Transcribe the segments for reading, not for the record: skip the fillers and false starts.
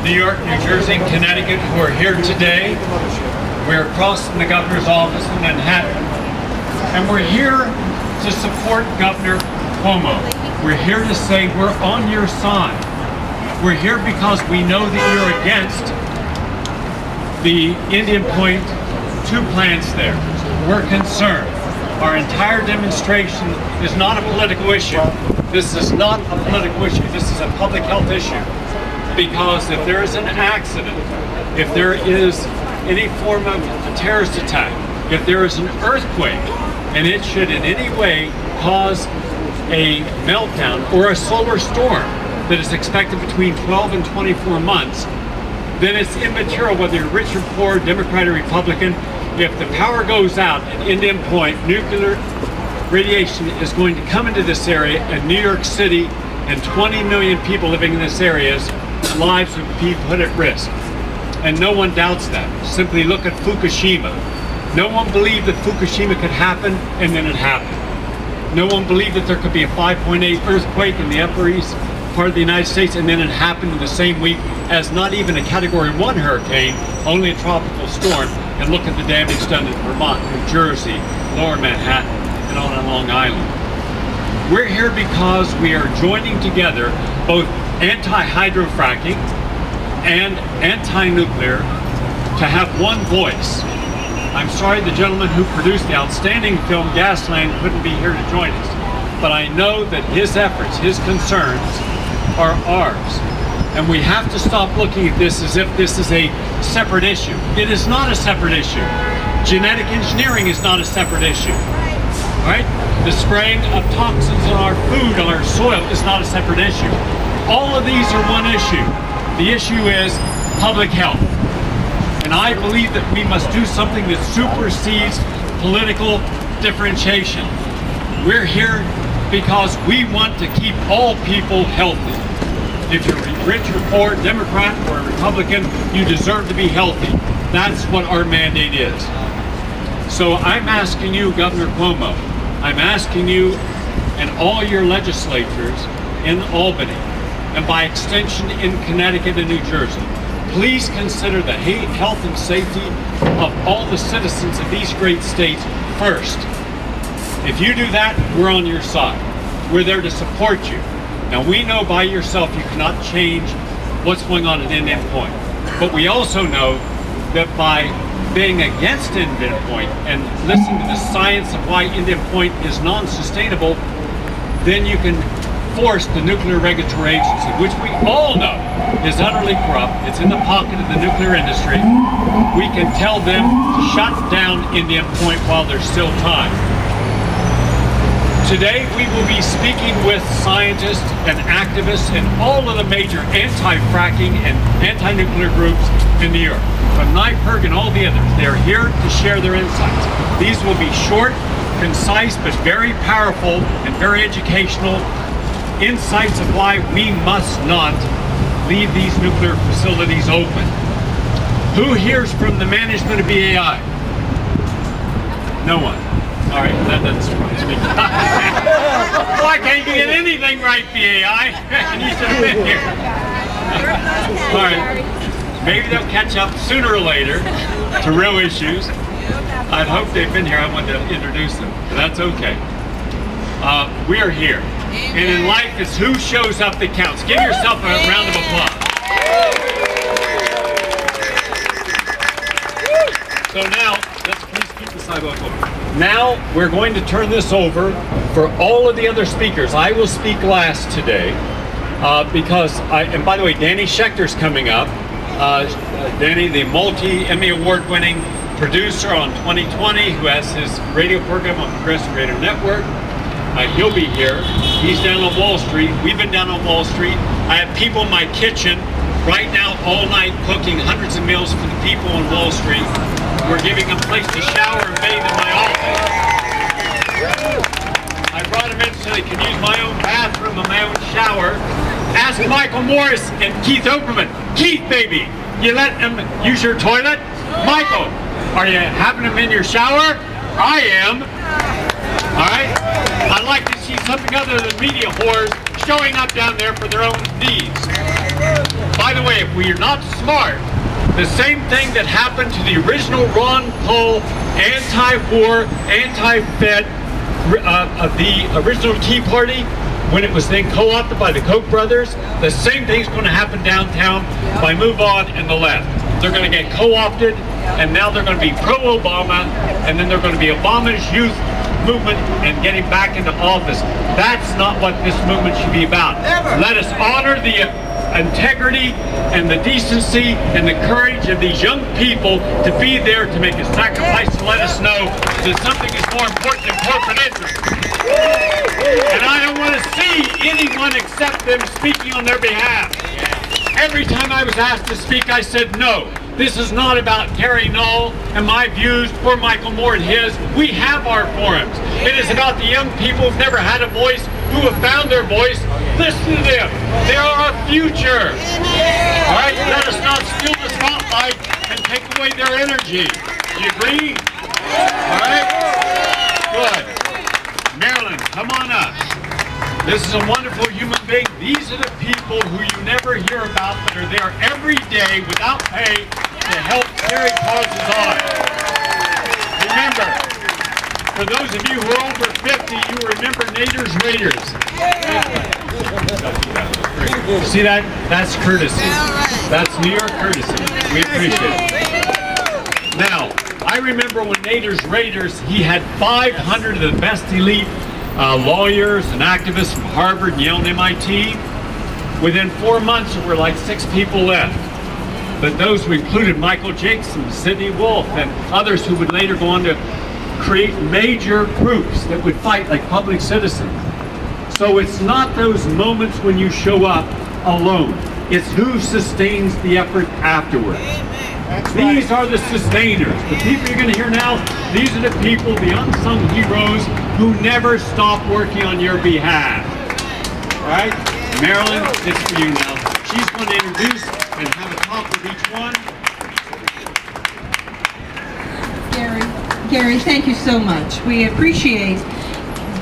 New York, New Jersey, and Connecticut who are here today. We're across from the governor's office in Manhattan, and we're here to support Governor Cuomo. We're here to say we're on your side. We're here because we know that you're against the Indian Point 2 plants there. We're concerned. Our entire demonstration is not a political issue. This is not a political issue. This is a public health issue. Because if there is an accident, if there is any form of a terrorist attack, if there is an earthquake, and it should in any way cause a meltdown or a solar storm that is expected between 12 and 24 months, then it's immaterial whether you're rich or poor, Democrat or Republican. If the power goes out at Indian Point, nuclear radiation is going to come into this area, and New York City and 20 million people living in this area's lives would be put at risk. And no one doubts that. Simply look at Fukushima. No one believed that Fukushima could happen, and then it happened. No one believed that there could be a 5.8 earthquake in the Upper East part of the United States, and then it happened in the same week as not even a Category 1 hurricane, only a tropical storm. And look at the damage done in Vermont, New Jersey, Lower Manhattan, and on Long Island. We're here because we are joining together both anti-hydrofracking and anti-nuclear to have one voice. I'm sorry the gentleman who produced the outstanding film Gasland couldn't be here to join us, but I know that his efforts, his concerns are ours. And we have to stop looking at this as if this is a separate issue. It is not a separate issue. Genetic engineering is not a separate issue. Right? The spraying of toxins on our food, on our soil, is not a separate issue. All of these are one issue. The issue is public health. And I believe that we must do something that supersedes political differentiation. We're here because we want to keep all people healthy. If you're rich or poor, Democrat or Republican, you deserve to be healthy. That's what our mandate is. So I'm asking you, Governor Cuomo, I'm asking you and all your legislators in Albany, and by extension in Connecticut and New Jersey, please consider the health and safety of all the citizens of these great states first. If you do that, we're on your side. We're there to support you. Now, we know by yourself you cannot change what's going on at Indian Point, but we also know that by being against Indian Point and listening to the science of why Indian Point is non-sustainable, then you can force the Nuclear Regulatory Agency, which we all know is utterly corrupt. It's in the pocket of the nuclear industry. We can tell them to shut down Indian Point while there's still time. Today, we will be speaking with scientists and activists in all of the major anti-fracking and anti-nuclear groups in New York, from NYPIRG and all the others. They're here to share their insights. These will be short, concise, but very powerful and very educational insights of why we must not leave these nuclear facilities open. Who hears from the management of BAI? No one. All right, that doesn't surprise me. Why can't you get anything right, BAI? And you should have been here. All right, maybe they'll catch up sooner or later to real issues. I'd hope they've been here. I wanted to introduce them, but that's okay. We are here. And in life, it's who shows up that counts. Give yourself a round of applause. So now, let's please keep the sidewalk open. Now, we're going to turn this over for all of the other speakers. I will speak last today because and by the way, Danny Schechter's coming up. Danny, the multi-Emmy award-winning producer on 2020, who has his radio program on Progressive Radio Network. He'll be here. He's down on Wall Street. We've been down on Wall Street. I have people in my kitchen right now all night cooking hundreds of meals for the people on Wall Street. We're giving them a place to shower and bathe in my office. I brought them in so they can use my own bathroom and my own shower. Ask Michael Morris and Keith Oberman. Keith, baby, you let them use your toilet? Michael, are you having them in your shower? I am. All right? I'd like to see something other than media whores showing up down there for their own needs. By the way, if we are not smart, the same thing that happened to the original Ron Paul anti-war, anti-Fed of the original Tea Party, when it was then co-opted by the Koch brothers, the same thing's going to happen downtown by Move On and the left. They're going to get co-opted, and now they're going to be pro-Obama, and then they're going to be Obama's youth movement and getting back into office. That's not what this movement should be about. Let us honor the integrity and the decency and the courage of these young people to be there to make a sacrifice to let us know that something is more important than corporate interests. And I don't want to see anyone except them speaking on their behalf. Every time I was asked to speak, I said no. This is not about Gary Null and my views or Michael Moore and his. We have our forums. It is about the young people who've never had a voice, who have found their voice. Listen to them. They are our future. All right? Let us not steal the spotlight and take away their energy. Do you agree? All right? Good. Marilyn, come on up. This is a wonderful human being. These are the people who you never hear about that are there every day without pay to help carry causes on. Remember, for those of you who are over 50, you remember Nader's Raiders. See that? That's courtesy. That's New York courtesy. We appreciate it. Now, I remember when Nader's Raiders, he had 500 of the best elite lawyers and activists from Harvard and Yale and MIT. Within 4 months, there were like 6 people left. But those who included Michael Jackson, Sidney Wolfe, and others who would later go on to create major groups that would fight like Public Citizen. So it's not those moments when you show up alone. It's who sustains the effort afterwards. These are the sustainers. The people you're going to hear now, these are the people, the unsung heroes, who never stop working on your behalf. All right? Marilyn, it's for you now. She's going to introduce and have a talk with each one. Gary, thank you so much. We appreciate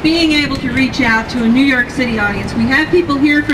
being able to reach out to a New York City audience. We have people here for